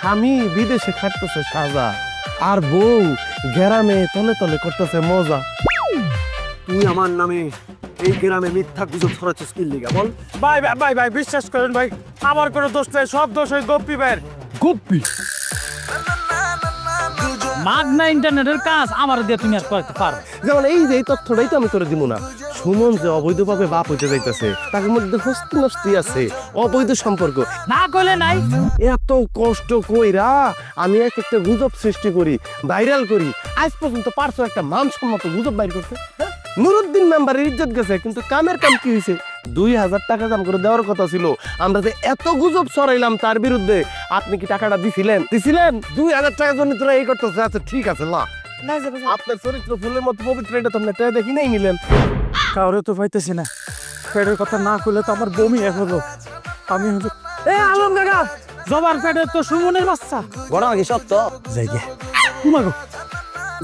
স্বামী বিদেশে খাটতেছে সাজা, আর বউ গ্রামে তলে তলে করতেছে মজা। তুই আমার নামে এই গ্রামে মিথ্যা গুজব ছড়াচ্ছিস কি লিগা বল? ভাই ভাই ভাই ভাই বিশ্বাস করেন ভাই, আমার কোনো দোষ নাই, সব দোষ ওই গপ্পি ভাইয়ের। গুপ্পি মাগনা ইন্টারনেটের কাজ আমার দিয়ে তুমি আর করতে পারো? যেমন এই যে এই তথ্যটাই তো আমি তোরে দিব না। সুমন যে অবৈধভাবে বাপ হইতে যাইতেছে, তার মধ্যে হস্তি নস্তি আছে, অবৈধ সম্পর্ক। না কইলে নাই। এত কষ্ট কইরা আমি এক একটা গুজব সৃষ্টি করি, ভাইরাল করি, আজ পর্যন্ত পারছো একটা মানসম্মত গুজব বাইর করতে? নুরুদ্দিন মেম্বারের ইজ্জত গেছে, কিন্তু কামের কাম কি হয়েছে? 2000 টাকা দাম করে দেওয়ার কথা ছিল। আমরা যে এত গুজব ছড়াইলাম তার বিরুদ্ধে, আপনি কি টাকাটা দিছিলেন? 2000 টাকার জন্য তোরা এই করতেছে। আচ্ছা ঠিক আছে, না আপনার চরিত্র ফুলের মতো পবিত্র, এটা তো আপনি টাকা দেখি নাই নিলেন। কাউরে তো পাইতেছি না, পেটের কথা না করলে তো আমার বমি হলো। আমি এ আলম কাকা, জবার পেটে তো সুমনের বাচ্চা। বড় নাকি সত্য? যাই গে ঘুমাগো।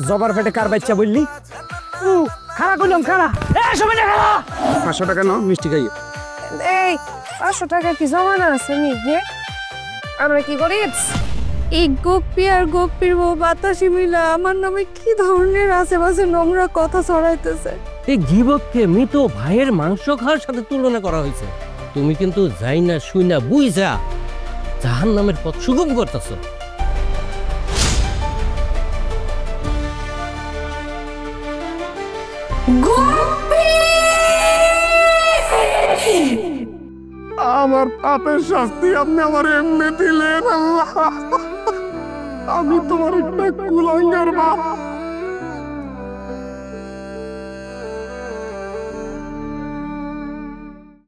জবার পেটে কার বাচ্চা বললি? খাড়া করলাম, খাড়া। এ সময় খাড়া। 500 টাকা নাও, মিষ্টি খাইয়ে। এই 500 টাকা কি জমানো আছে নিজে? আমরা কি করি? এই গোপী আর গোপীর বউ বাতাসি মিলা আমার নামে কি ধরনের আশেপাশে নোংরা কথা ছড়াইতেছে। এই গীবতকে মৃত ভাইয়ের মাংস খাওয়ার সাথে তুলনা করা হয়েছে। তুমি কিন্তু যাই না শুই না বুঝা জাহান্নামের পথ সুগম করতেছ। আমার পাপের শাস্তি আপনি আমার এমনি দিলেন। আল্লাহ, আমি তোমার একটা কুলাঙ্গার বাপ।